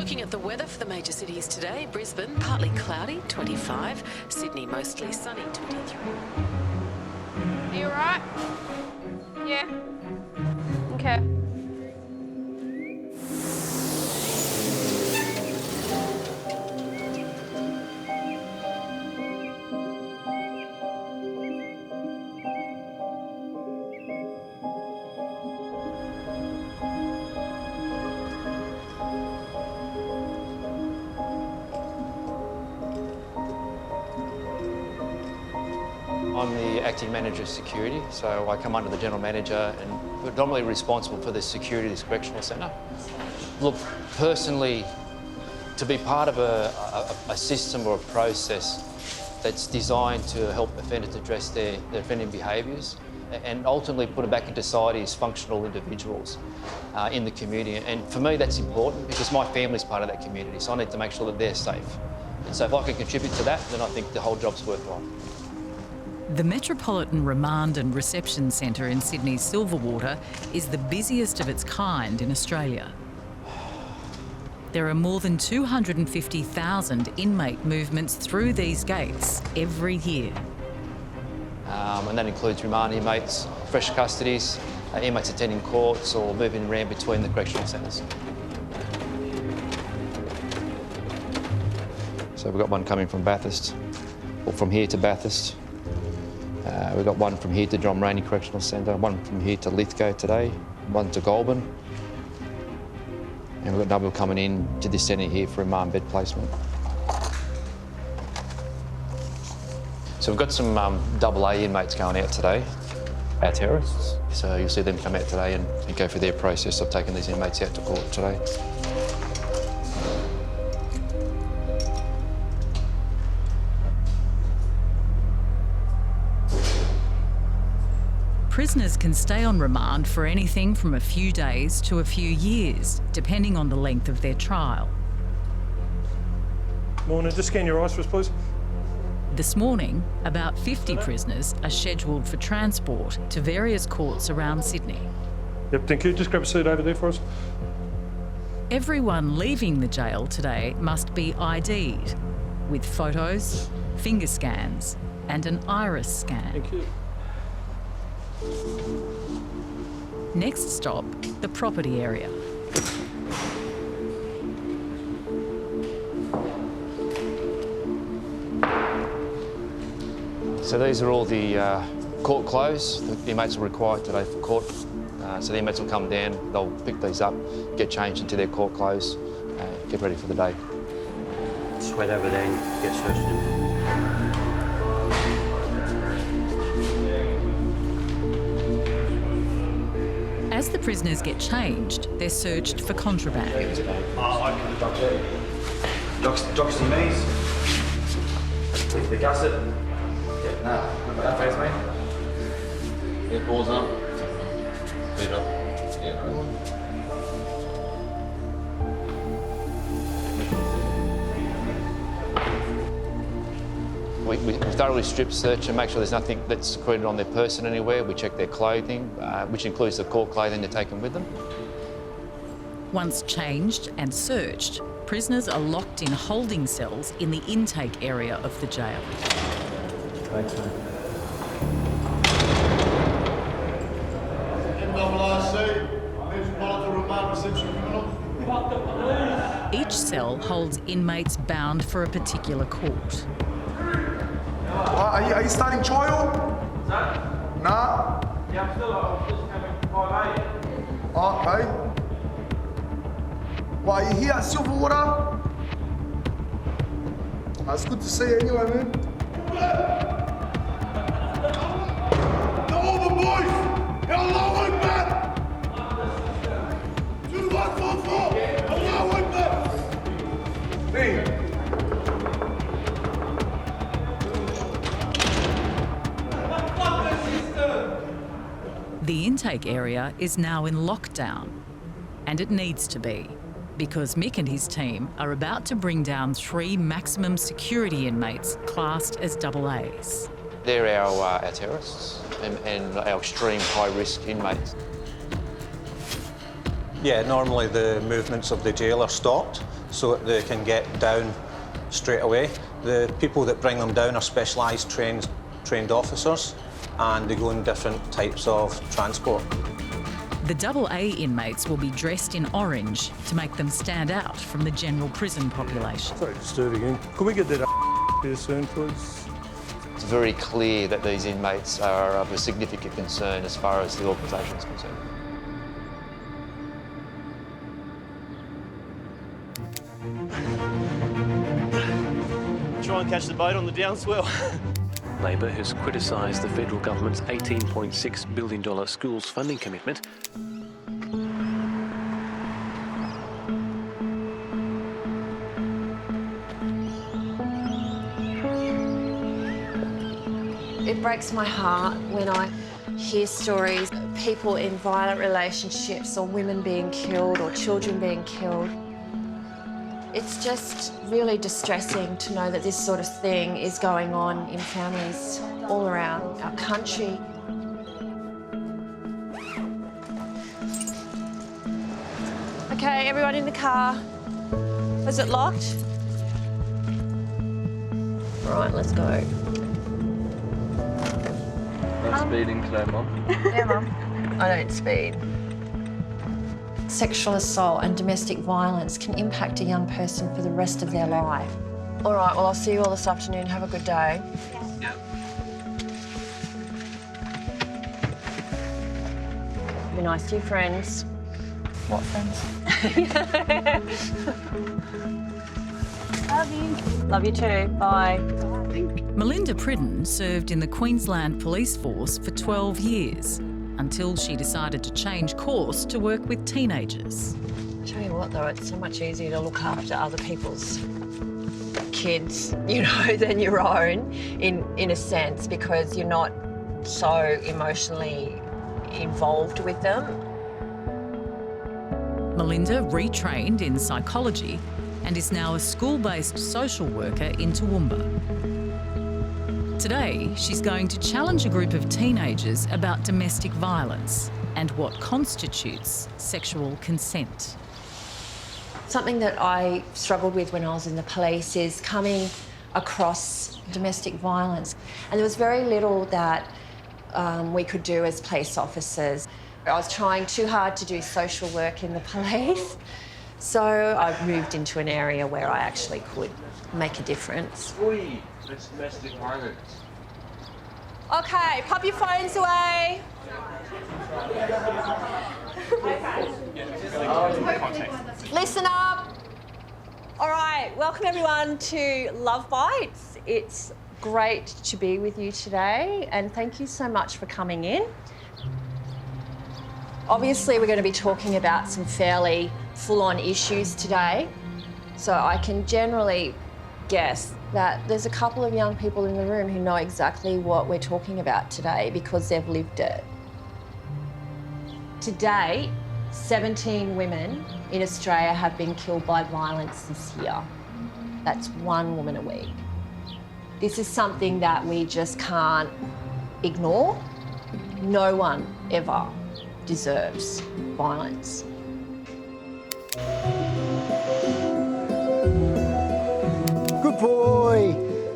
Looking at the weather for the major cities today, Brisbane, partly cloudy, 25. Sydney, mostly sunny, 23. Are you alright? Yeah? Okay. I'm the acting manager of security, so I come under the general manager and predominantly responsible for the security of this correctional centre. Look, personally, to be part of a system or a process that's designed to help offenders address their offending behaviours and ultimately put them back into society as functional individuals in the community. And for me, that's important because my family's part of that community, so I need to make sure that they're safe. And so if I can contribute to that, then I think the whole job's worthwhile. The Metropolitan Remand and Reception Centre in Sydney's Silverwater is the busiest of its kind in Australia. There are more than 250,000 inmate movements through these gates every year. And that includes remand inmates, fresh custodies, inmates attending courts or moving around between the correctional centres. So we've got one coming from Bathurst, or from here to Bathurst. We've got one from here to John Rainey Correctional Centre, one from here to Lithgow today, one to Goulburn. And we've got another coming in to this centre here for remand bed placement. So we've got some AA inmates going out today, our terrorists. So you'll see them come out today and go through their process of taking these inmates out to court today. Prisoners can stay on remand for anything from a few days to a few years, depending on the length of their trial. Morning, just scan your eyes for us, please. This morning, about 50 prisoners are scheduled for transport to various courts around Sydney. Yep, thank you. Just grab a seat over there for us. Everyone leaving the jail today must be ID'd, with photos, finger scans and an iris scan. Thank you. Next stop, the property area. So these are all the court clothes that the inmates are required today for court. So the inmates will come down, they'll pick these up, get changed into their court clothes, get ready for the day. Just wait over there and get searched. As the prisoners get changed, they're searched for contraband. Jocks and knees. The gusset. Yeah, no. That face, mate. Yeah, balls up. Feet up. Yeah, right. We thoroughly strip search and make sure there's nothing that's secreted on their person anywhere. We check their clothing, which includes the court clothing they're taking with them. Once changed and searched, prisoners are locked in holding cells in the intake area of the jail. Thanks, mate. Each cell holds inmates bound for a particular court. Are you starting trial? No. Nah? Yeah, I'm just coming from 5A. Okay. Well, are you here at Silverwater? It's good to see you anyway, man. The over boys! Allahu Akbar! 2144! Allahu Akbar! Hey! The intake area is now in lockdown, and it needs to be, because Mick and his team are about to bring down 3 maximum security inmates classed as AAs. They're our terrorists and our extreme high-risk inmates. Yeah, normally the movements of the jail are stopped so that they can get down straight away. The people that bring them down are specialised trained officers, and they go in different types of transport. The AA inmates will be dressed in orange to make them stand out from the general prison population. Sorry to disturb again. Can we get that here soon, please? It's very clear that these inmates are of a significant concern as far as the organisation is concerned. Try and catch the boat on the downswell. Labor has criticised the federal government's $18.6 billion schools funding commitment. It breaks my heart when I hear stories of people in violent relationships, or women being killed, or children being killed. It's just really distressing to know that this sort of thing is going on in families all around our country. Okay, everyone in the car. Was it locked? All right, let's go. No speeding today, Mum. Yeah, Mum. I don't speed. Sexual assault and domestic violence can impact a young person for the rest of their life. All right, well, I'll see you all this afternoon. Have a good day. Yeah. Be nice to your friends. What friends? Love you. Love you too. Bye. Melinda Pridden served in the Queensland Police Force for 12 years until she decided to change course to work with teenagers. I tell you what, though, it's so much easier to look after other people's kids, you know, than your own, in a sense, because you're not so emotionally involved with them. Melinda retrained in psychology and is now a school-based social worker in Toowoomba. Today, she's going to challenge a group of teenagers about domestic violence and what constitutes sexual consent. Something that I struggled with when I was in the police is coming across domestic violence. And there was very little that we could do as police officers. I was trying too hard to do social work in the police. So I moved into an area where I actually could make a difference. Oi, that's domestic violence. Okay, pop your phones away. Listen up. All right, welcome everyone to Love Bites. It's Great to be with you today, and thank you so much for coming in. Obviously, we're going to be talking about some fairly full-on issues today, so I can generally guess that there's a couple of young people in the room who know exactly what we're talking about today because they've lived it. To date, 17 women in Australia have been killed by violence this year. That's one woman a week. This is something that we just can't ignore. No one ever deserves violence. Good boy,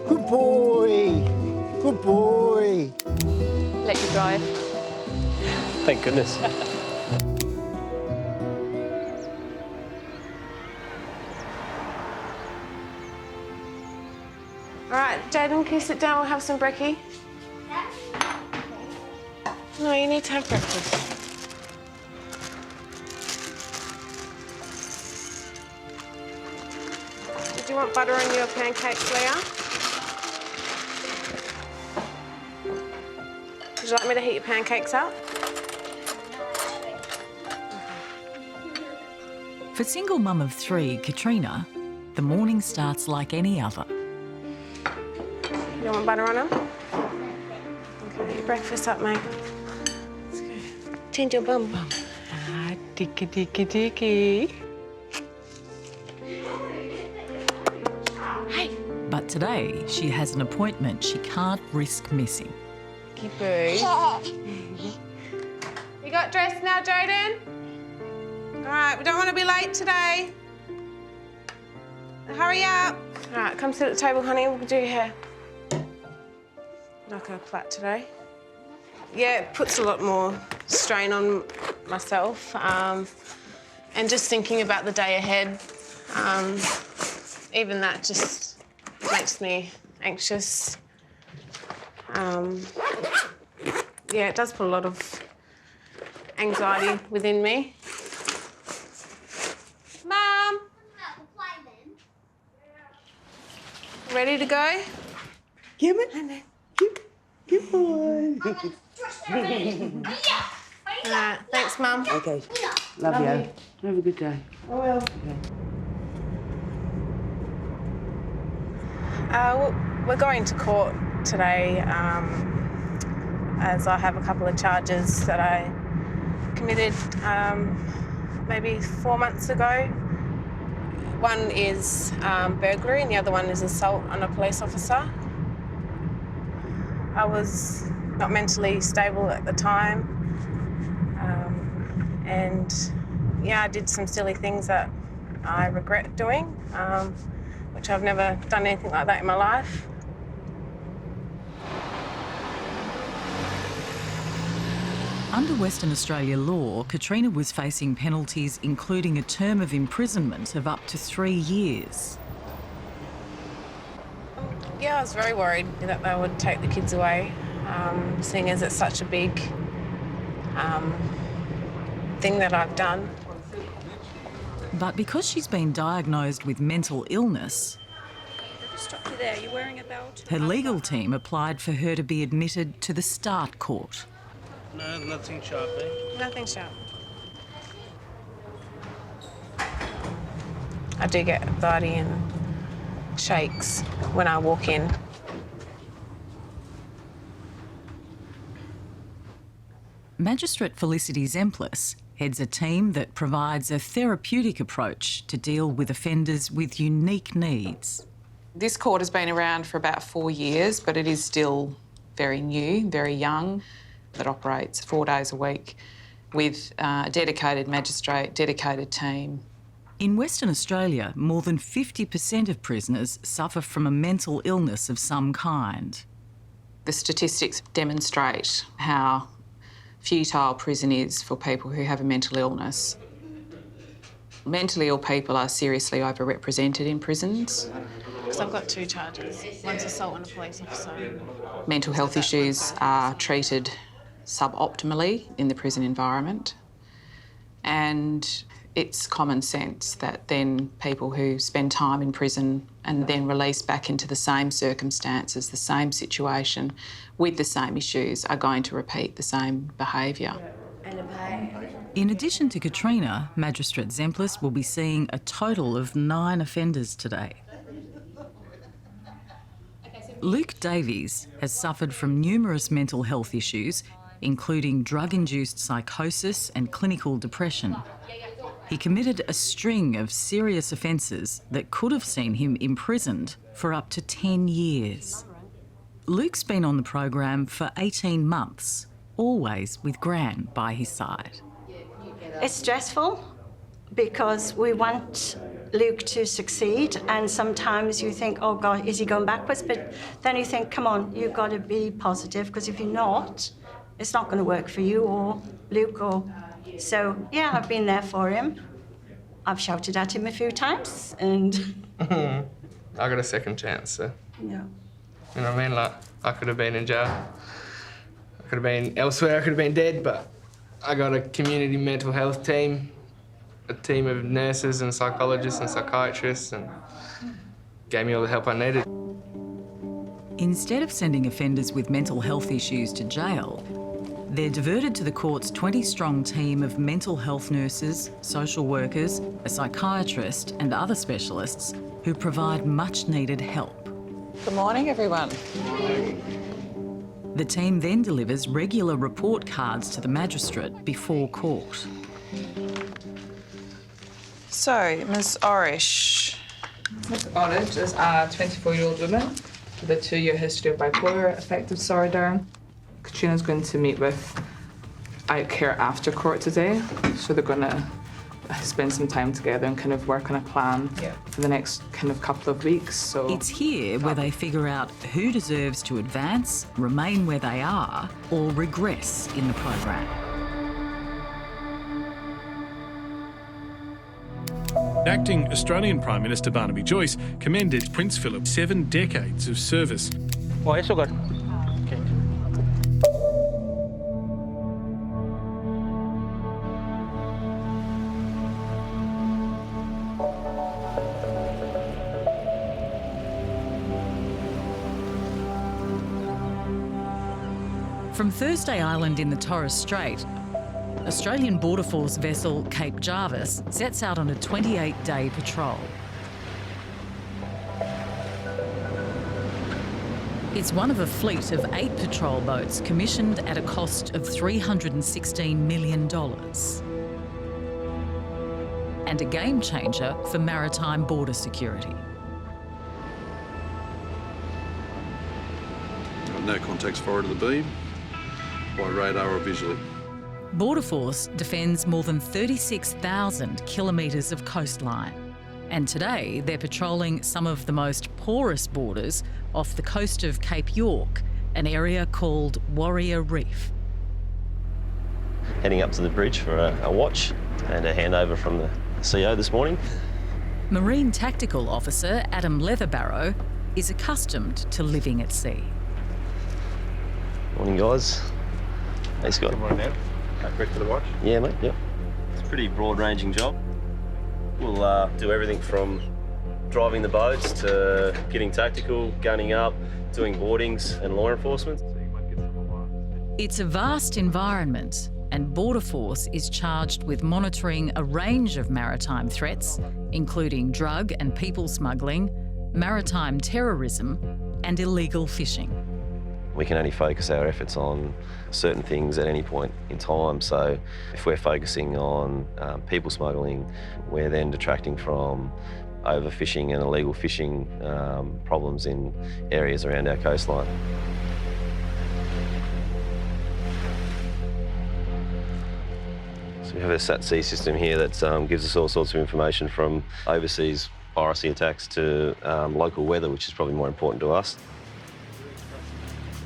good boy, good boy. Let you drive. Thank goodness. All right, Jaden, can you sit down? We'll have some brekkie. No, you need to have breakfast. Did you want butter on your pancakes, Leah? Would you like me to heat your pancakes up? For single mum of 3, Katrina, the morning starts like any other. You want butter on them? Okay, your breakfast up, mate. Let's go. Change your bum. Ah, dicky, dicky, dicky. Hey. But today, she has an appointment she can't risk missing. Dicky boo. You got dressed now, Jaden? All right, we don't want to be late today. Hurry up. All right, come sit at the table, honey. We'll do your hair. Not going to plait today. Yeah, it puts a lot more strain on myself. And just thinking about the day ahead, even that just makes me anxious. Yeah, it does put a lot of anxiety within me. Mum! Ready to go? Give it. Good boy. All right, thanks, Mum. Okay. Love you. Have a good day. I will. Okay. We're going to court today as I have a couple of charges that I committed maybe 4 months ago. One is burglary and the other one is assault on a police officer. I was not mentally stable at the time. And yeah, I did some silly things that I regret doing, which I've never done anything like that in my life. Under Western Australia law, Katrina was facing penalties including a term of imprisonment of up to 3 years. Yeah, I was very worried that they would take the kids away, seeing as it's such a big thing that I've done. But because she's been diagnosed with mental illness, Stop you there. You're wearing a belt. her legal team applied for her to be admitted to the Start Court. No, nothing sharp, eh? Nothing sharp. I do get anxiety and shakes when I walk in. Magistrate Felicity Zemplis heads a team that provides a therapeutic approach to deal with offenders with unique needs. This court has been around for about 4 years, but it is still very new, very young. It operates 4 days a week with a dedicated magistrate, dedicated team. In Western Australia, more than 50% of prisoners suffer from a mental illness of some kind. The statistics demonstrate how futile prison is for people who have a mental illness. Mentally ill people are seriously overrepresented in prisons. Because I've got 2 charges. One's assault on a police officer. Mental health issues are treated suboptimally in the prison environment, and it's common sense that then people who spend time in prison and then released back into the same circumstances, the same situation, with the same issues, are going to repeat the same behaviour. In addition to Katrina, Magistrate Zemplis will be seeing a total of 9 offenders today. Luke Davies has suffered from numerous mental health issues, including drug-induced psychosis and clinical depression. He committed a string of serious offences that could have seen him imprisoned for up to 10 years. Luke's been on the program for 18 months, always with Gran by his side. It's stressful because we want Luke to succeed, and sometimes you think, oh God, is he going backwards? But then you think, come on, you've got to be positive, because if you're not, it's not going to work for you or Luke or... So, yeah, I've been there for him. I've shouted at him a few times, and... I got a second chance, so... Yeah. You know what I mean? Like, I could have been in jail. I could have been elsewhere, I could have been dead, but I got a community mental health team, a team of nurses and psychologists and psychiatrists, and gave me all the help I needed. Instead of sending offenders with mental health issues to jail, they're diverted to the court's 20-strong team of mental health nurses, social workers, a psychiatrist and other specialists who provide much-needed help. Good morning, everyone. The team then delivers regular report cards to the magistrate before court. So, Ms Orish. Ms Orish is a 24-year-old woman with a 2-year history of bipolar affective disorder. Katrina's going to meet with Out Care after court today, so they're going to spend some time together and kind of work on a plan for the next kind of couple of weeks. So It's here where they figure out who deserves to advance, remain where they are, or regress in the program. Acting Australian Prime Minister Barnaby Joyce commended Prince Philip's 7 decades of service. From Thursday Island in the Torres Strait, Australian Border Force vessel Cape Jarvis sets out on a 28-day patrol. It's one of a fleet of 8 patrol boats commissioned at a cost of $316 million. And a game changer for maritime border security. No contacts forward of the beam, by radar or visually. Border Force defends more than 36,000 kilometres of coastline. And today they're patrolling some of the most porous borders off the coast of Cape York, an area called Warrior Reef. Heading up to the bridge for a watch and a handover from the CO this morning. Marine Tactical Officer Adam Leatherbarrow is accustomed to living at sea. Morning, guys. Hey, Scott. Good morning, man. Quick for the watch? Yeah, mate, yep. It's a pretty broad-ranging job. We'll do everything from driving the boats to getting tactical, gunning up, doing boardings and law enforcement. It's a vast environment, and Border Force is charged with monitoring a range of maritime threats, including drug and people smuggling, maritime terrorism, and illegal fishing. We can only focus our efforts on certain things at any point in time. So if we're focusing on people smuggling, we're then detracting from overfishing and illegal fishing problems in areas around our coastline. So we have a SAT-C system here that gives us all sorts of information from overseas piracy attacks to local weather, which is probably more important to us.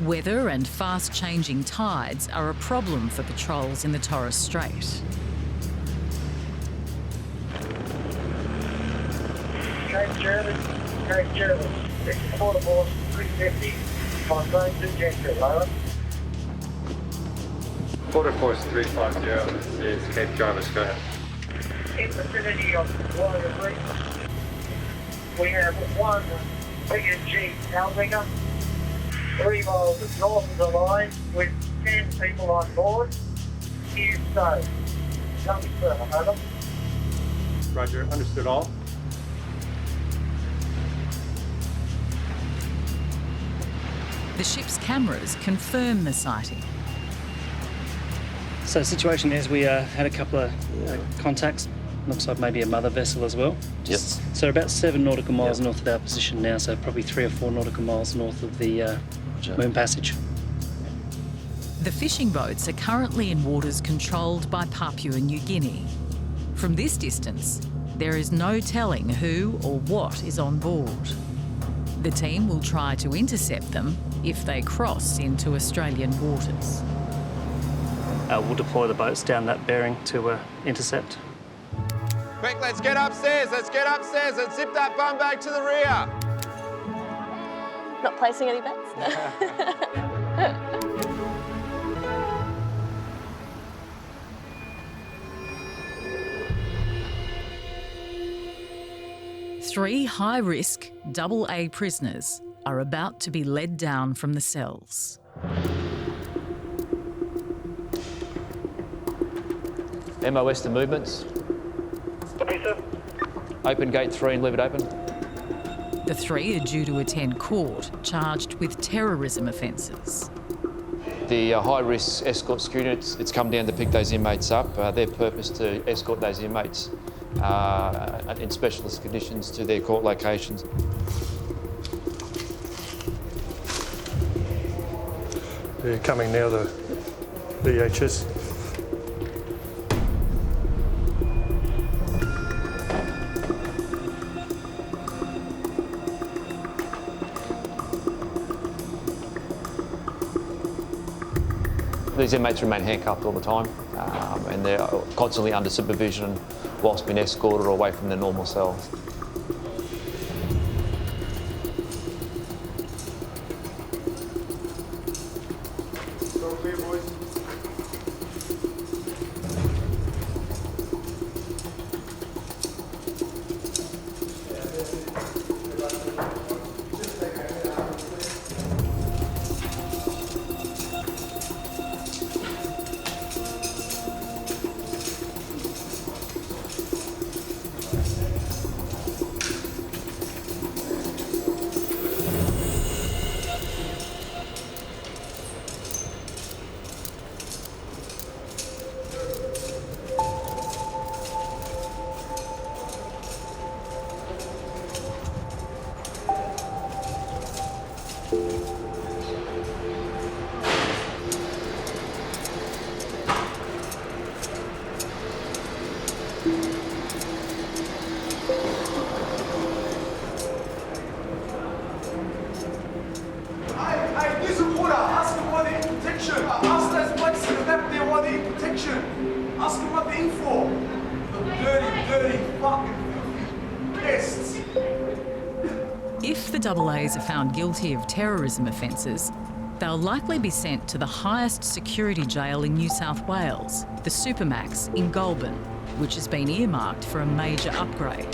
Weather and fast-changing tides are a problem for patrols in the Torres Strait. Cape Jarvis, Border Force 350, Montrose to Gentry, over. Border Force 350, this is Cape Jarvis, go ahead. In the vicinity of Warrior Reef, we have one BSG Albinger, 3 miles north of the line with 10 people on board. Here so. Nothing further, over. Roger, understood all. The ship's cameras confirm the sighting. So the situation is we had a couple of contacts. Looks like maybe a mother vessel as well. So about 7 nautical miles north of our position now, so probably 3 or 4 nautical miles north of the Moon Passage. The fishing boats are currently in waters controlled by Papua New Guinea. From this distance, there is no telling who or what is on board. The team will try to intercept them if they cross into Australian waters. We'll deploy the boats down that bearing to intercept. Quick, let's get upstairs and zip that bum bag to the rear. Not placing any bets? Three high-risk AA prisoners are about to be led down from the cells. MOS to movements. Open gate 3 and leave it open. The 3 are due to attend court, charged with terrorism offences. The high-risk escort security, it's come down to pick those inmates up. Their purpose to escort those inmates in specialist conditions to their court locations. They're coming now, the VHS. These inmates remain handcuffed all the time, and they're constantly under supervision whilst being escorted away from their normal cells. Ask them what they're in for. The dirty fucking pests. If the AAs are found guilty of terrorism offences, they'll likely be sent to the highest security jail in New South Wales, the Supermax in Goulburn, which has been earmarked for a major upgrade.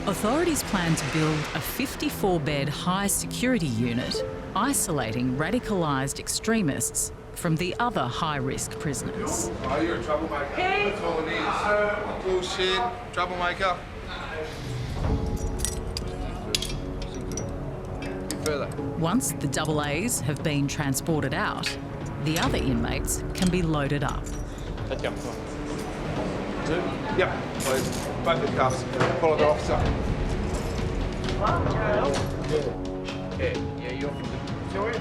Authorities plan to build a 54-bed high-security unit, isolating radicalised extremists from the other high-risk prisoners. Oh, you're a troublemaker. That's all it is. Bullshit. Troublemaker. Further. Once the AAs have been transported out, the other inmates can be loaded up. Let's go. Two? Yep, please. Both the cuffs. Follow the officer. Yeah, you're from the Victoria?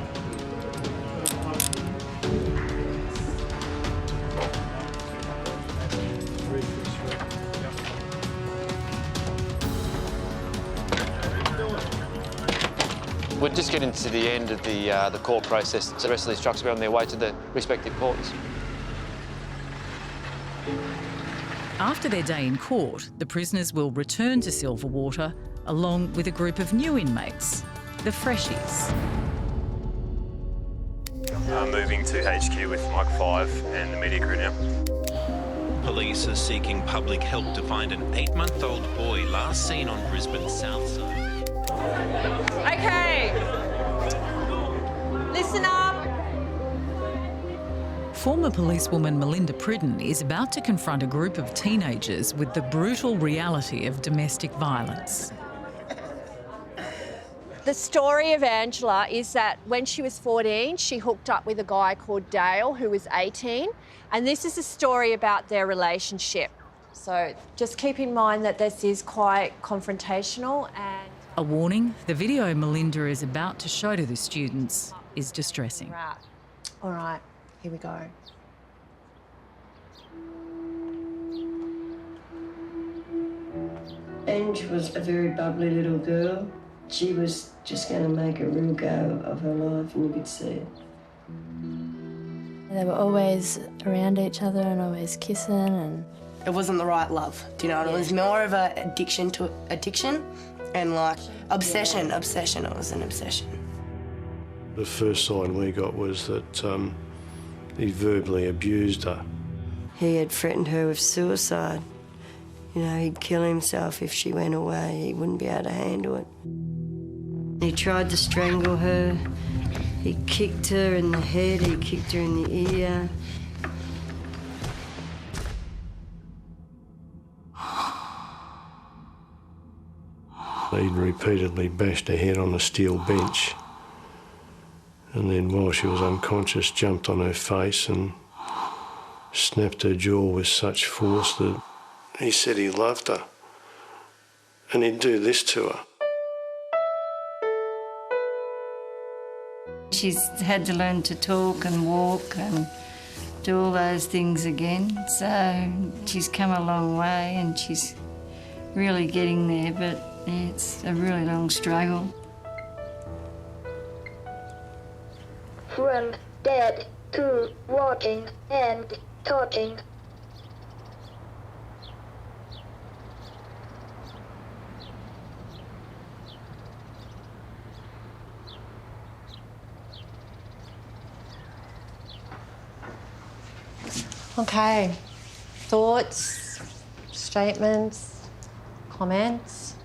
We're just getting to the end of the court process. So the rest of these trucks are on their way to the respective courts. After their day in court, the prisoners will return to Silverwater along with a group of new inmates, the Freshies. Moving to HQ with Mike 5 and the media crew now. Police are seeking public help to find an 8-month-old boy last seen on Brisbane's south side. Okay. Listen up. Former policewoman Melinda Pridden is about to confront a group of teenagers with the brutal reality of domestic violence. The story of Angela is that when she was 14, she hooked up with a guy called Dale, who was 18, and this is a story about their relationship. So just keep in mind that this is quite confrontational and... A warning, the video Melinda is about to show to the students is distressing. Right. All right, here we go. Ange was a very bubbly little girl. She was just going to make a real go of her life, and you could see it. They were always around each other and always kissing, and... It wasn't the right love, do you know? It was more of an addiction to addiction and like obsession, obsession. It was an obsession. The first sign we got was that he verbally abused her. He had threatened her with suicide. You know, he'd kill himself if she went away. He wouldn't be able to handle it. He tried to strangle her. He kicked her in the head, he kicked her in the ear. He'd repeatedly bashed her head on a steel bench, and then while she was unconscious, jumped on her face and snapped her jaw with such force that he said he loved her, and he'd do this to her. She's had to learn to talk and walk and do all those things again, so she's come a long way and she's really getting there, but it's a really long struggle. From dead to walking and talking. Okay, thoughts, statements, comments?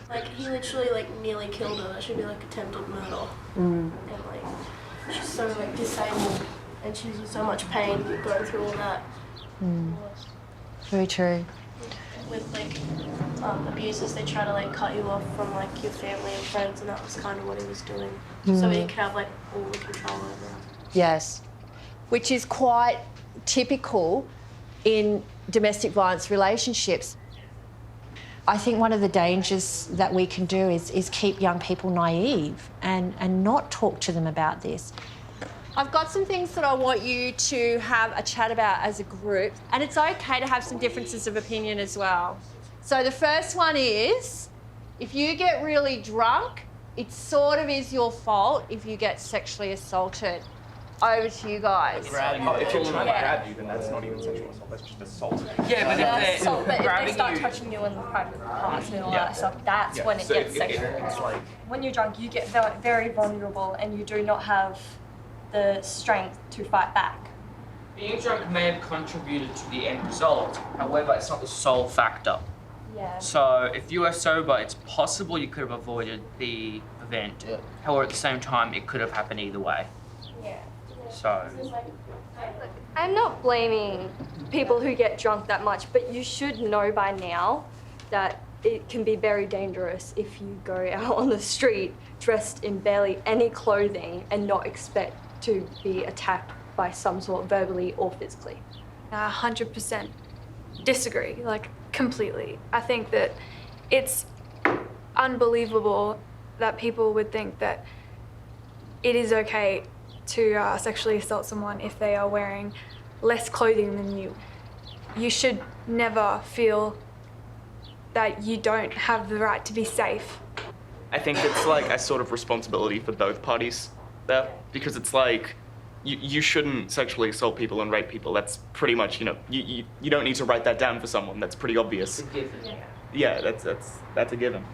Like, he literally, like, nearly killed her. That should be, like, attempted murder. And, like, she's so, like, disabled and she's in so much pain going through all that. Very true. With, like, abusers, they try to, like, cut you off from, like, your family and friends, and that was kind of what he was doing. So he could have, like, all the control over them. Yes, which is quite typical in domestic violence relationships. I think one of the dangers that we can do is keep young people naive and not talk to them about this. I've got some things that I want you to have a chat about as a group, and it's okay to have some differences of opinion as well. So the first one is, if you get really drunk, it sort of is your fault if you get sexually assaulted. Over to you guys. If you're trying to grab you, then that's not even sexual assault, that's just assault. Yeah, but if assault, but if they start touching you in the private parts and all that stuff, that's when it gets sexual. It's like... When you're drunk, you get very vulnerable and you do not have the strength to fight back. Being drunk may have contributed to the end result. However, it's not the sole factor. Yeah. So if you were sober, it's possible you could have avoided the event. However, at the same time, it could have happened either way. Yeah. So... I'm not blaming people who get drunk that much, but you should know by now that it can be very dangerous if you go out on the street dressed in barely any clothing and not expect to be attacked by some sort verbally or physically. 100% disagree, like completely. I think that it's unbelievable that people would think that it is okay to sexually assault someone if they are wearing less clothing than you. You should never feel that you don't have the right to be safe. I think it's like a sort of responsibility for both parties there, because it's like, you shouldn't sexually assault people and rape people. That's pretty much, you know, you don't need to write that down for someone. That's pretty obvious. It's a given. Yeah, that's a given.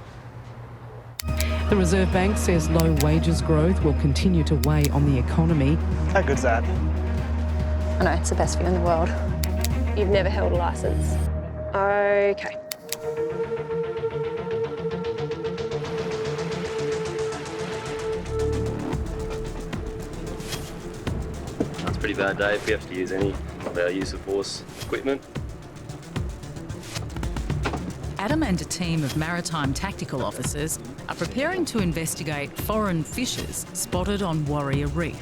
The Reserve Bank says low wages growth will continue to weigh on the economy. How good's that? I know, it's the best view in the world. You've never held a licence. Okay. That's a pretty bad day if we have to use any of our use of force equipment. Adam and a team of maritime tactical officers are preparing to investigate foreign fishers spotted on Warrior Reef.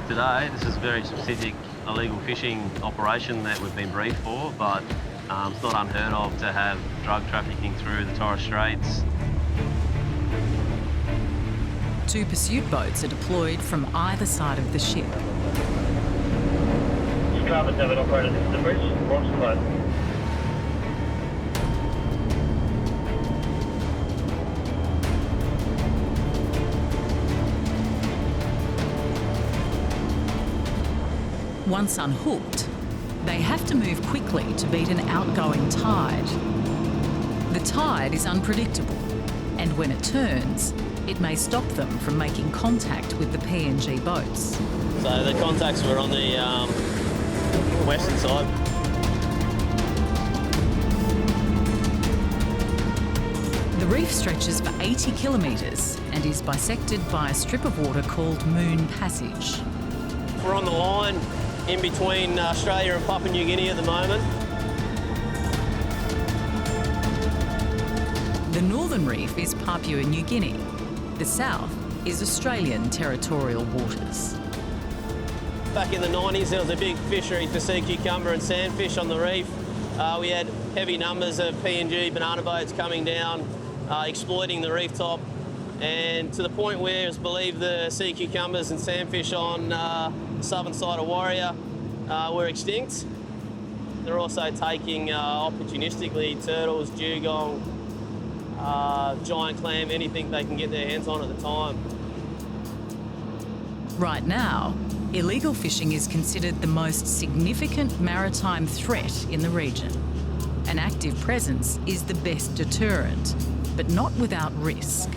Today, this is a very specific illegal fishing operation that we've been briefed for, but it's not unheard of to have drug trafficking through the Torres Straits. 2 pursuit boats are deployed from either side of the ship. Carbon 7 operator, this is the bridge. Launch the boat. Once unhooked, they have to move quickly to beat an outgoing tide. The tide is unpredictable, and when it turns, it may stop them from making contact with the PNG boats. So the contacts were on the western side. The reef stretches for 80 kilometres and is bisected by a strip of water called Moon Passage. We're on the line in between Australia and Papua New Guinea at the moment. The northern reef is Papua New Guinea. The south is Australian territorial waters. Back in the 90s, there was a big fishery for sea cucumber and sandfish on the reef. We had heavy numbers of PNG banana boats coming down, exploiting the reef top, and to the point where it's believed the sea cucumbers and sandfish on the southern side of Warrior were extinct. They're also taking opportunistically turtles, dugong, giant clam, anything they can get their hands on at the time. Right now, illegal fishing is considered the most significant maritime threat in the region. An active presence is the best deterrent, but not without risk.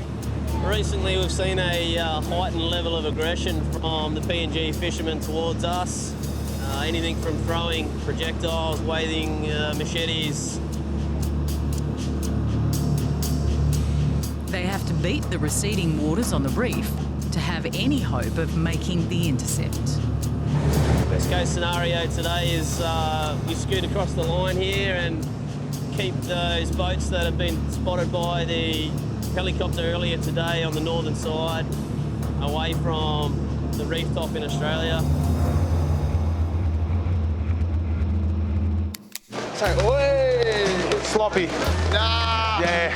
Recently we've seen a heightened level of aggression from the PNG fishermen towards us. Anything from throwing projectiles, waving machetes. They have to beat the receding waters on the reef to have any hope of making the intercept. Best case scenario today is you scoot across the line here and keep those boats that have been spotted by the helicopter earlier today on the northern side away from the reef top in Australia. Way sloppy. Nah. Yeah,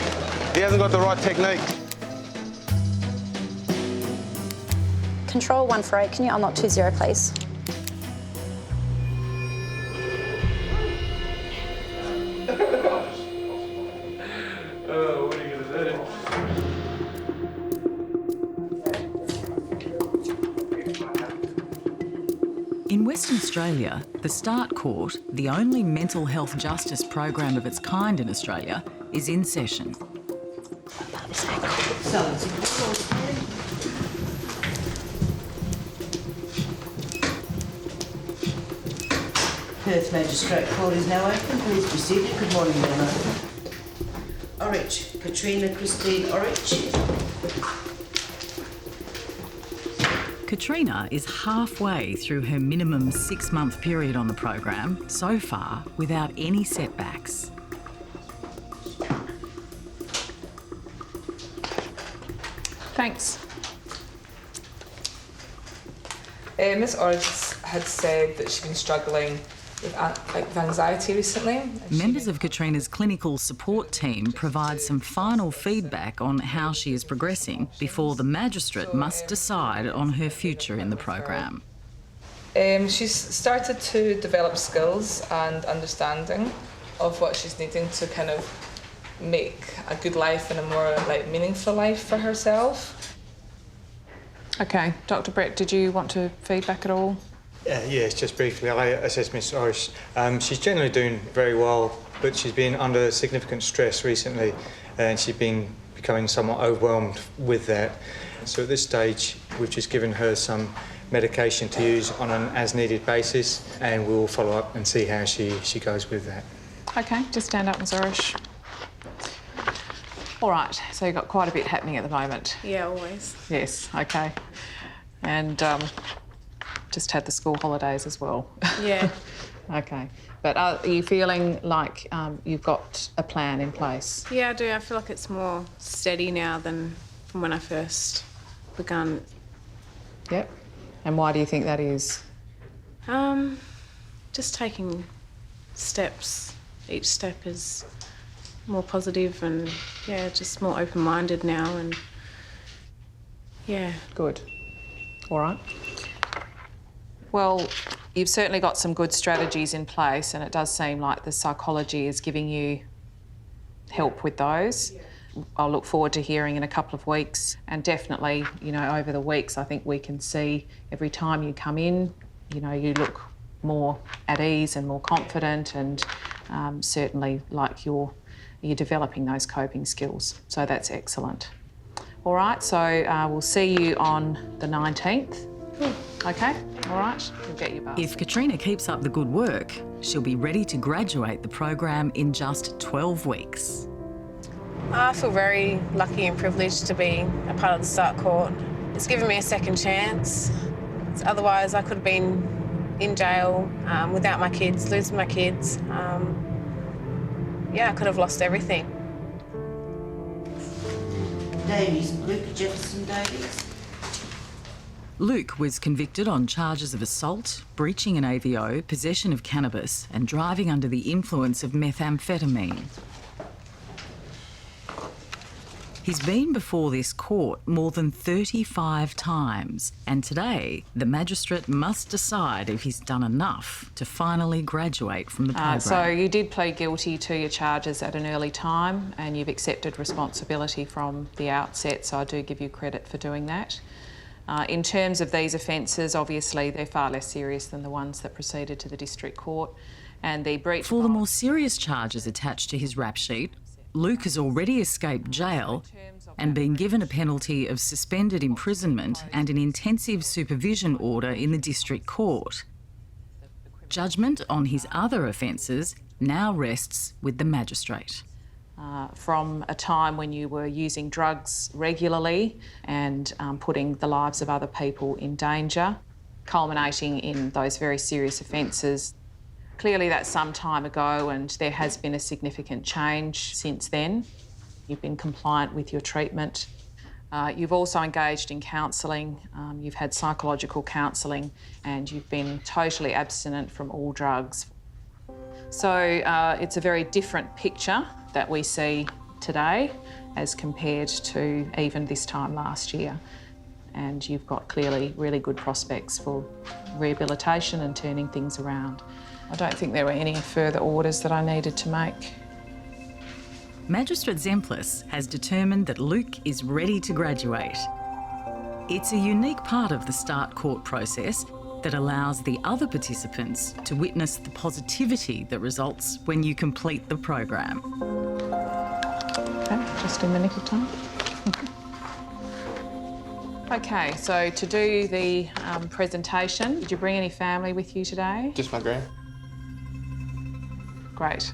he hasn't got the right technique. Control 148, can you unlock 20, please? Oh, what are you going to do? In Western Australia, the Start Court, the only mental health justice program of its kind in Australia, is in session. Perth Magistrate Court is now open. Please be seated. Good morning, Madam. Orich, Katrina Christine Orich. Katrina is halfway through her minimum 6-month period on the program, so far without any setbacks. Thanks. Ms. Orich had said that she'd been struggling with anxiety recently. Members of Katrina's clinical support team provide some final feedback on how she is progressing before the magistrate must decide on her future in the program. She's started to develop skills and understanding of what she's needing to kind of make a good life and a more meaningful life for herself. Okay, Dr. Brett, did you want to feedback at all? Yes, just briefly. I assess Miss Orish. She's generally doing very well, but she's been under significant stress recently and she's been becoming somewhat overwhelmed with that. So at this stage, we've just given her some medication to use on an as-needed basis and we'll follow up and see how she goes with that. Okay, just stand up, Ms. Orish. All right, so you've got quite a bit happening at the moment. Yeah, always. Yes, okay. And just had the school holidays as well. Yeah. Okay. But are you feeling like you've got a plan in place? Yeah, I do. I feel like it's more steady now than from when I first begun. Yep. And why do you think that is? Just taking steps. Each step is more positive and, yeah, just more open-minded now and, yeah. Good. All right. Well, you've certainly got some good strategies in place and it does seem like the psychology is giving you help with those. I'll look forward to hearing in a couple of weeks and definitely, you know, over the weeks I think we can see every time you come in, you know, you look more at ease and more confident and certainly like you're developing those coping skills. So that's excellent. All right, so we'll see you on the 19th. Okay, all right, we'll get you back. If Katrina keeps up the good work, she'll be ready to graduate the program in just 12 weeks. I feel very lucky and privileged to be a part of the Start Court. It's given me a second chance. Otherwise, I could have been in jail without my kids, losing my kids. Yeah, I could have lost everything. Davies, Luke Jefferson Davies. Luke was convicted on charges of assault, breaching an AVO, possession of cannabis and driving under the influence of methamphetamine. He's been before this court more than 35 times, and today the magistrate must decide if he's done enough to finally graduate from the program. So you did plead guilty to your charges at an early time and you've accepted responsibility from the outset, so I do give you credit for doing that. In terms of these offences, obviously they're far less serious than the ones that proceeded to the district court, and the breach... For the more serious charges attached to his rap sheet, Luke has already escaped jail and been given a penalty of suspended imprisonment and an intensive supervision order in the district court. Judgment on his other offences now rests with the magistrate. From a time when you were using drugs regularly and putting the lives of other people in danger, culminating in those very serious offences. Clearly that's some time ago and there has been a significant change since then. You've been compliant with your treatment. You've also engaged in counselling, you've had psychological counselling and you've been totally abstinent from all drugs. So it's a very different picture that we see today as compared to even this time last year. And you've got clearly really good prospects for rehabilitation and turning things around. I don't think there were any further orders that I needed to make. Magistrate Zemplis has determined that Luke is ready to graduate. It's a unique part of the start court process that allows the other participants to witness the positivity that results when you complete the program. Okay, just in the nick of time. Okay, so to do the presentation, did you bring any family with you today? Just my gran. Great.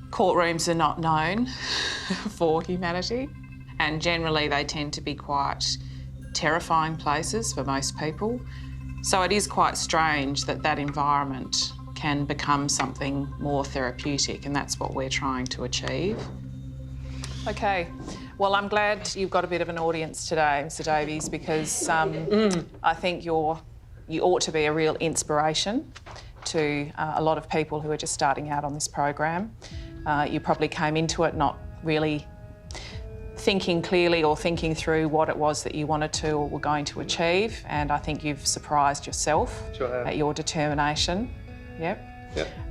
Courtrooms are not known for humanity, and generally they tend to be quite terrifying places for most people. So it is quite strange that that environment can become something more therapeutic, and that's what we're trying to achieve. Okay, well, I'm glad you've got a bit of an audience today, Mr Davies, because I think you ought to be a real inspiration to a lot of people who are just starting out on this program. You probably came into it not really thinking clearly or thinking through what it was that you wanted to or were going to achieve, and I think you've surprised yourself at your determination. Yep.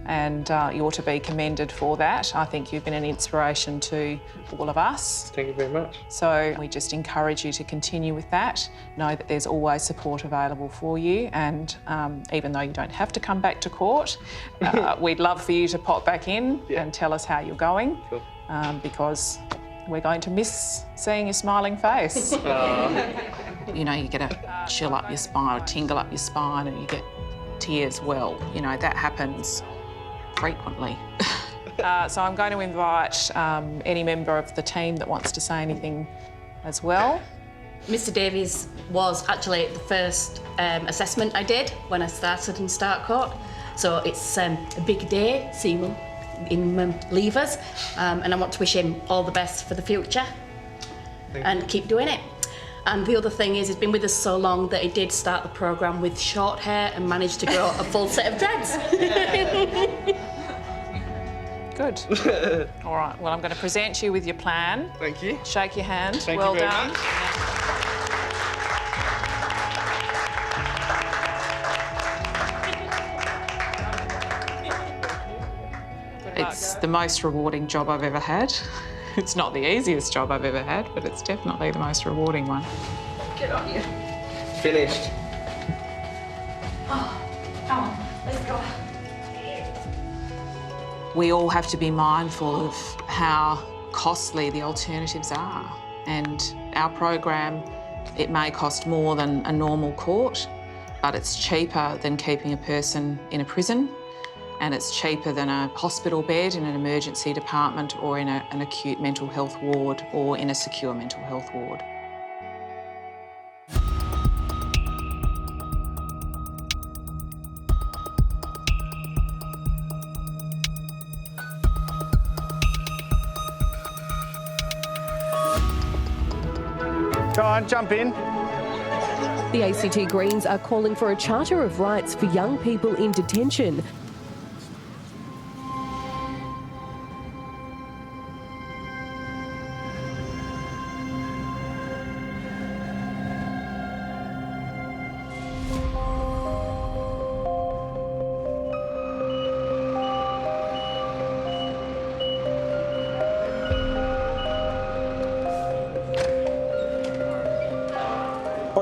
And you ought to be commended for that. I think you've been an inspiration to all of us. Thank you very much. So we just encourage you to continue with that. Know that there's always support available for you, and even though you don't have to come back to court, we'd love for you to pop back in and tell us how you're going, because we're going to miss seeing your smiling face. You know, you get a chill up your spine, or tingle up your spine, and you get tears. Well, you know, that happens frequently. So I'm going to invite any member of the team that wants to say anything as well. Mr Davies was actually the first assessment I did when I started in Start Court. So it's a big day, seeing him leave us, and I want to wish him all the best for the future and keep doing it. And the other thing is, he's been with us so long that he did start the programme with short hair and managed to grow a full set of dreads. Good. All right, well, I'm going to present you with your plan. Thank you. Shake your hand. Thank well you very done. much. It's the most rewarding job I've ever had. It's not the easiest job I've ever had, but it's definitely the most rewarding one. Get on you. Finished. Oh, come on, let's go. We all have to be mindful of how costly the alternatives are. And our program, it may cost more than a normal court, but it's cheaper than keeping a person in a prison, and it's cheaper than a hospital bed in an emergency department or in an acute mental health ward or in a secure mental health ward. Go on, jump in. The ACT Greens are calling for a charter of rights for young people in detention.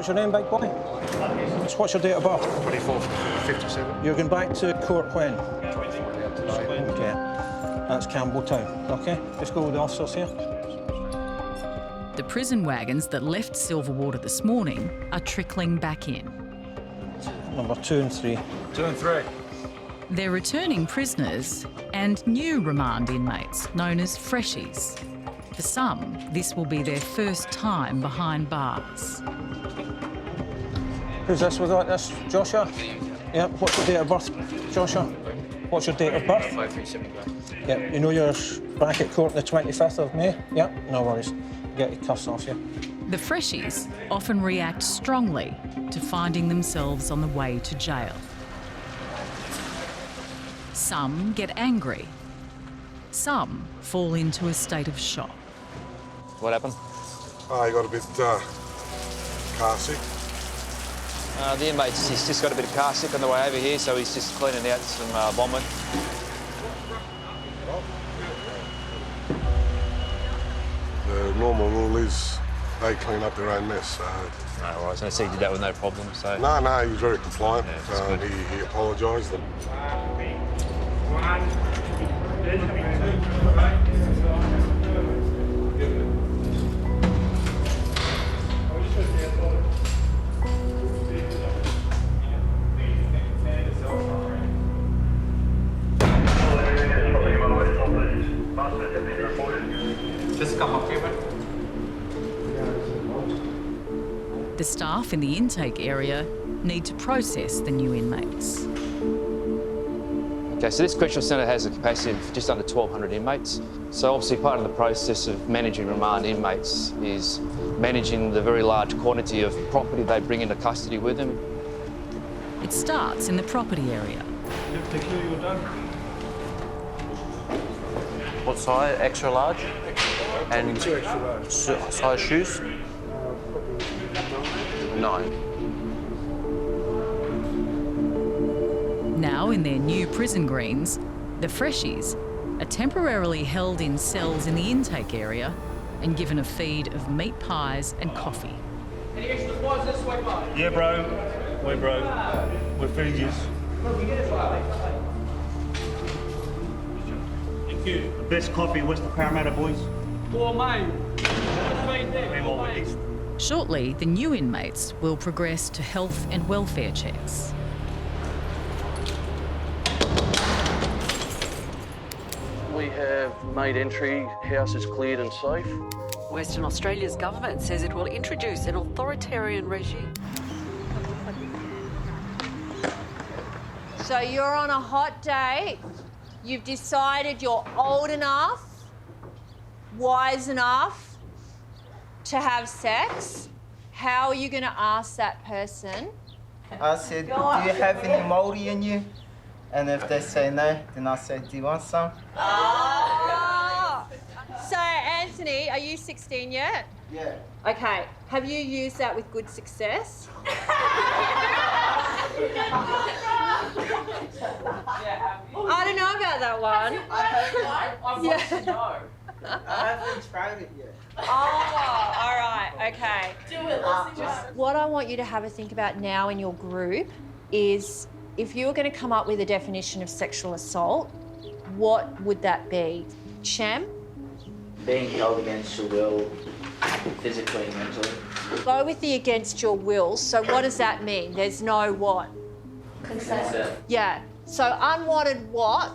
What's your name, big boy? What's your date of birth? 24/57. You're going back to court when? Okay. That's Campbelltown. Okay, just go with the officers here. The prison wagons that left Silverwater this morning are trickling back in. Number 2 and 3. 2 and 3. They're returning prisoners and new remand inmates known as freshies. For some, this will be their first time behind bars. Who's this we got? This Joshua? Yeah. What's your date of birth, Joshua? What's your date of birth? 5375. Yeah. You know you're back at court on the 25th of May? Yeah. No worries. Get your cuffs off you. The freshies often react strongly to finding themselves on the way to jail. Some get angry. Some fall into a state of shock. What happened? Oh, he got a bit car sick. The inmate's he's just got a bit of car sick on the way over here, so he's just cleaning out some vomit. The normal rule is they clean up their own mess. So. No, I was going to say he did that with no problem. So. No, he was very compliant. Yeah, he apologised. Just come up here, mate. The staff in the intake area need to process the new inmates. Okay, so this correctional centre has a capacity of just under 1,200 inmates. So obviously part of the process of managing remand inmates is managing the very large quantity of property they bring into custody with them. It starts in the property area. What size? Extra large? And two extra large. Size shoes? 9. Now in their new prison greens, the freshies are temporarily held in cells in the intake area and given a feed of meat pies and coffee. Any extra pies this way, mate? Yeah, bro. We're feeding you. Thank you. The best coffee west of Parramatta, boys. Well, mate. Feed them. Shortly, the new inmates will progress to health and welfare checks. We have made entry, house is cleared and safe. Western Australia's government says it will introduce an authoritarian regime. So you're on a hot date, you've decided you're old enough, wise enough to have sex. How are you going to ask that person? I said, do you have any moldy in you? And if they say no, then I say, do you want some? Oh. So, Anthony, are you 16 yet? Yeah. Okay. Have you used that with good success? I don't know about that one. I haven't tried it yet. Oh, all right, okay. Do it, What I want you to have a think about now in your group is if you were going to come up with a definition of sexual assault, what would that be? Shem? Being held against your will, physically and mentally. Go with the against your will. So what does that mean? There's no what? Consent. Yeah. So unwanted what?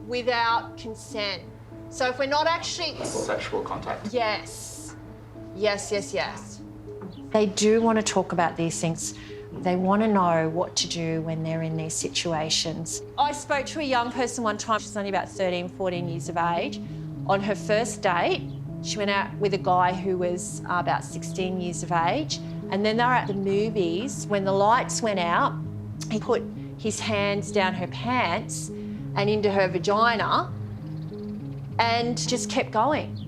Without consent. So if we're not actually... Sexual contact. Yes. Yes. They do want to talk about these things. They want to know what to do when they're in these situations. I spoke to a young person one time, she's only about 13, 14 years of age. On her first date, she went out with a guy who was about 16 years of age. And then they were at the movies. When the lights went out, he put his hands down her pants and into her vagina and just kept going.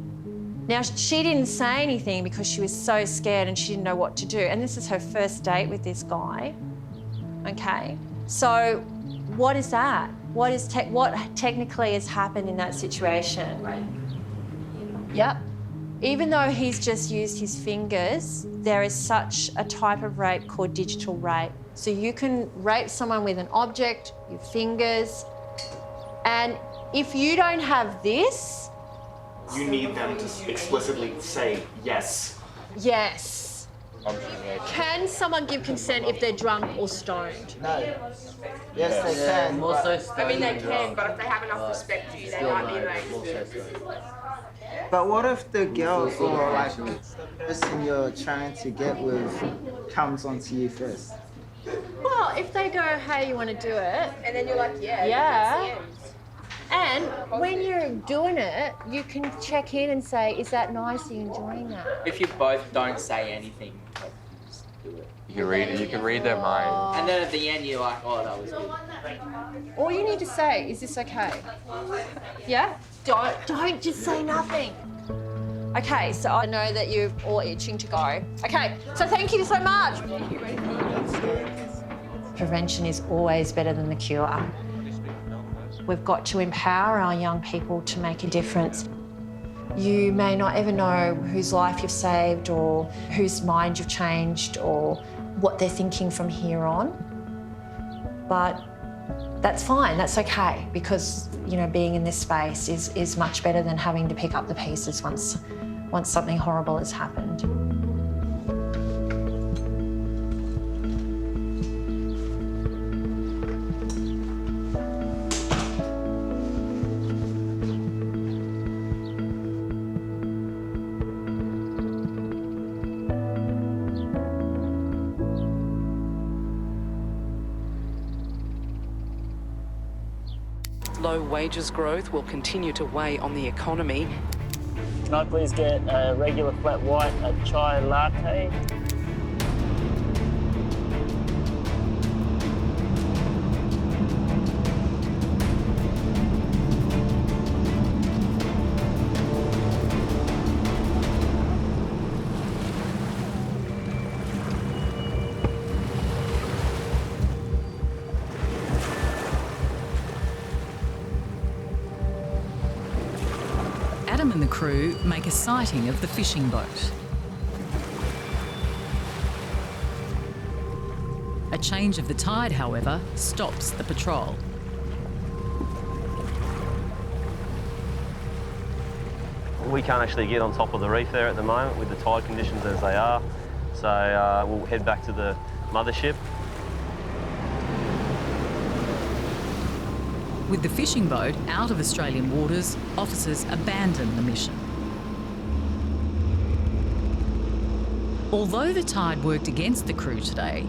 Now, she didn't say anything because she was so scared and she didn't know what to do. And this is her first date with this guy, okay? So what is that? What technically has happened in that situation? Yep. Even though he's just used his fingers, there is such a type of rape called digital rape. So you can rape someone with an object, your fingers, and if you don't have this... You need them to explicitly say yes. Yes. Can someone give consent if they're drunk or stoned? No. Yes, they can. I mean, they can, but if they have enough respect for you, they might be like... But what if the girl or like the person you're trying to get with comes onto you first? Well, if they go, hey, you want to do it? And then you're like, yeah. Yeah. And when you're doing it, you can check in and say, is that nice? Are you enjoying that? If you both don't say anything, just do it. You can read their mind. And then at the end, you're like, oh, that was good. All you need to say, is this okay? Yeah? Don't just say nothing. Okay, so I know that you're all itching to go. Okay, so thank you so much. Prevention is always better than the cure. We've got to empower our young people to make a difference. You may not ever know whose life you've saved or whose mind you've changed or what they're thinking from here on. But that's fine, that's okay, because, you know, being in this space is much better than having to pick up the pieces once something horrible has happened. Low wages growth will continue to weigh on the economy. Can I please get a regular flat white, a chai latte? Adam and the crew make a sighting of the fishing boat. A change of the tide, however, stops the patrol. We can't actually get on top of the reef there at the moment with the tide conditions as they are, so we'll head back to the mothership. With the fishing boat out of Australian waters, officers abandon the mission. Although the tide worked against the crew today,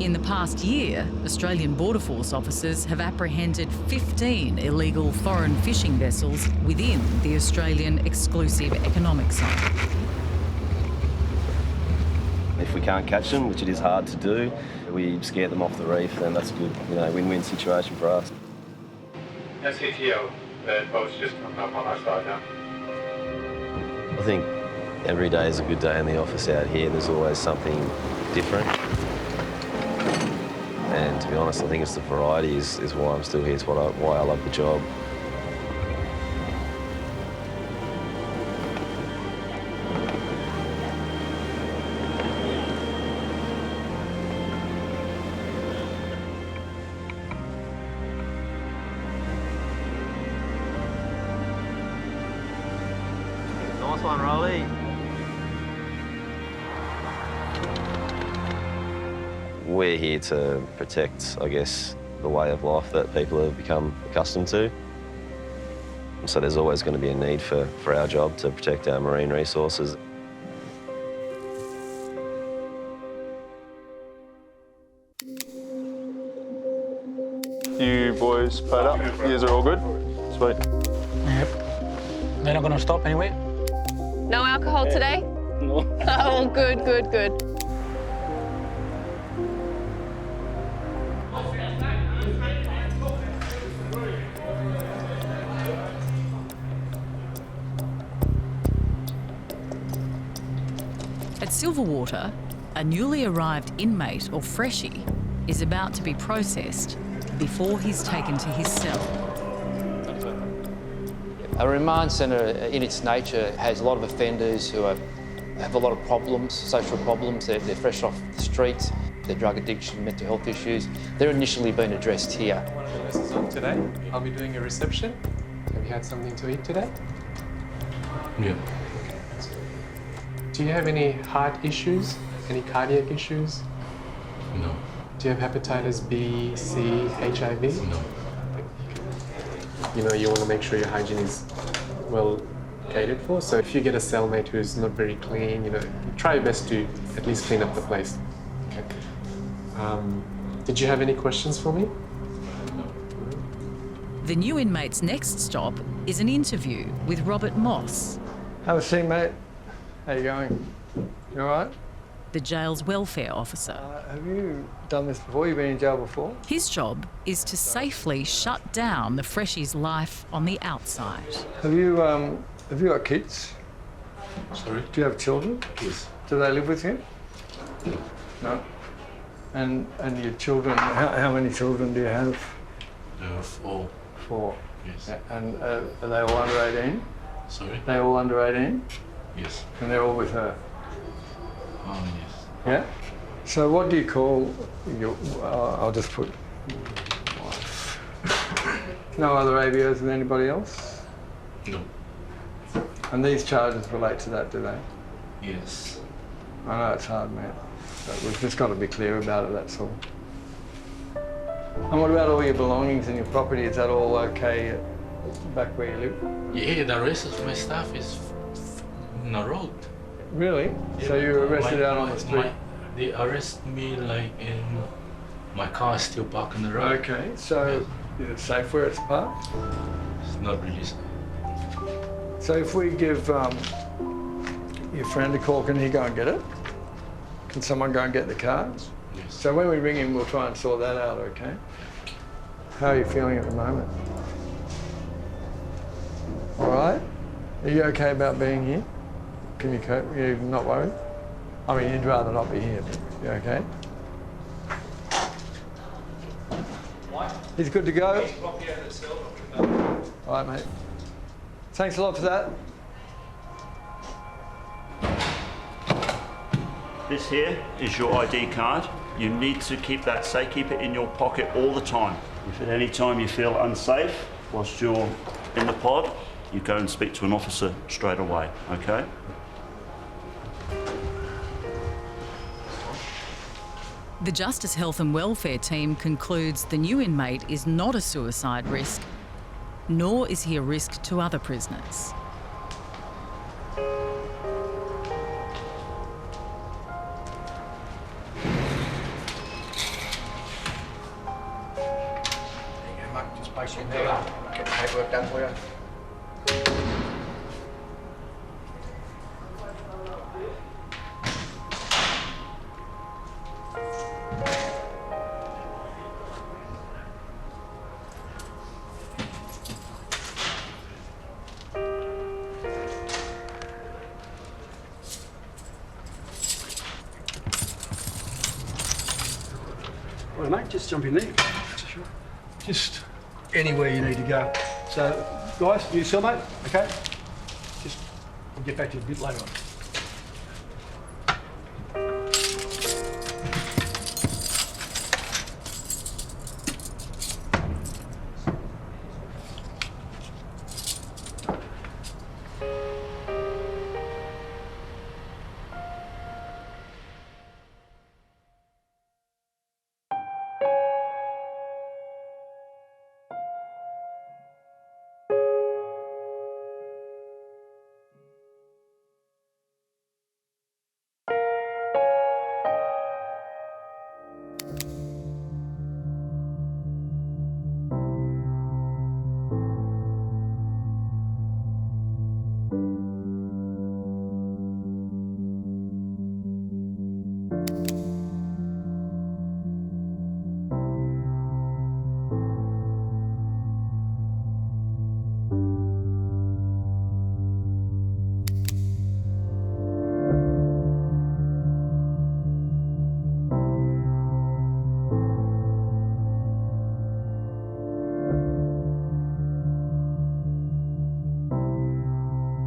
in the past year, Australian Border Force officers have apprehended 15 illegal foreign fishing vessels within the Australian exclusive economic zone. If we can't catch them, which it is hard to do, we scare them off the reef, then that's a good, win-win situation for us. SCTO, the boat's just coming up on our side now. I think every day is a good day in the office out here. There's always something different. And to be honest, I think it's the variety is why I'm still here. It's why I love the job. Nice one, Rolly. We're here to protect, I guess, the way of life that people have become accustomed to. So there's always going to be a need for our job to protect our marine resources. You boys paid up? Yours are all good? Sweet. Yep. They're not going to stop anyway? No alcohol today? No. Oh, good, good, good. At Silverwater, a newly arrived inmate or freshie is about to be processed before he's taken to his cell. A remand centre, in its nature, has a lot of offenders who have a lot of problems, social problems. They're fresh off the streets, their drug addiction, mental health issues. They're initially being addressed here. One of the nurses on today. I'll be doing a reception. Have you had something to eat today? Yeah. Do you have any heart issues? Any cardiac issues? No. Do you have hepatitis B, C, HIV? No. You know, you want to make sure your hygiene is well catered for. So if you get a cellmate who's not very clean, you know, try your best to at least clean up the place. Okay. Did you have any questions for me? The new inmate's next stop is an interview with Robert Moss. Have a seat, mate. How you going? You all right? The jail's welfare officer. Have you done this before? You've been in jail before? His job is to safely shut down the freshie's life on the outside. Have you got kids? Sorry? Do you have children? Yes. Do they live with you? No. And your children, how many children do you have? 4. 4. Yes. And are they all under 18? Sorry? They all under 18? Yes. And they're all with her? Oh, yes. Yeah? So what do you call your, I'll just put wife. No other ABOs with anybody else? No. And these charges relate to that, do they? Yes. I know it's hard, mate, but we've just got to be clear about it, that's all. And what about all your belongings and your property? Is that all okay back where you live? Yeah, the rest of my stuff is on the road. Really? Yeah, so you were arrested out on the street? They arrest me like in my car is still parked on the road. Okay, so is it safe where it's parked? It's not really safe. So if we give your friend a call, can he go and get it? Can someone go and get the car? Yes. So when we ring him, we'll try and sort that out, okay? How are you feeling at the moment? All right? Are you okay about being here? Can you cope? Are you not worried? I mean, you'd rather not be here, but you okay? He's good to go? All right, mate. Thanks a lot for that. This here is your ID card. You need to keep that safe, keep it in your pocket all the time. If at any time you feel unsafe whilst you're in the pod, you go and speak to an officer straight away, okay? The Justice Health and Welfare team concludes the new inmate is not a suicide risk, nor is he a risk to other prisoners. Just place it in there. Get the paperwork done for you. Well, mate, just jump in there. Just anywhere you need to go. So, guys, you cellmate, okay? We'll get back to you a bit later on.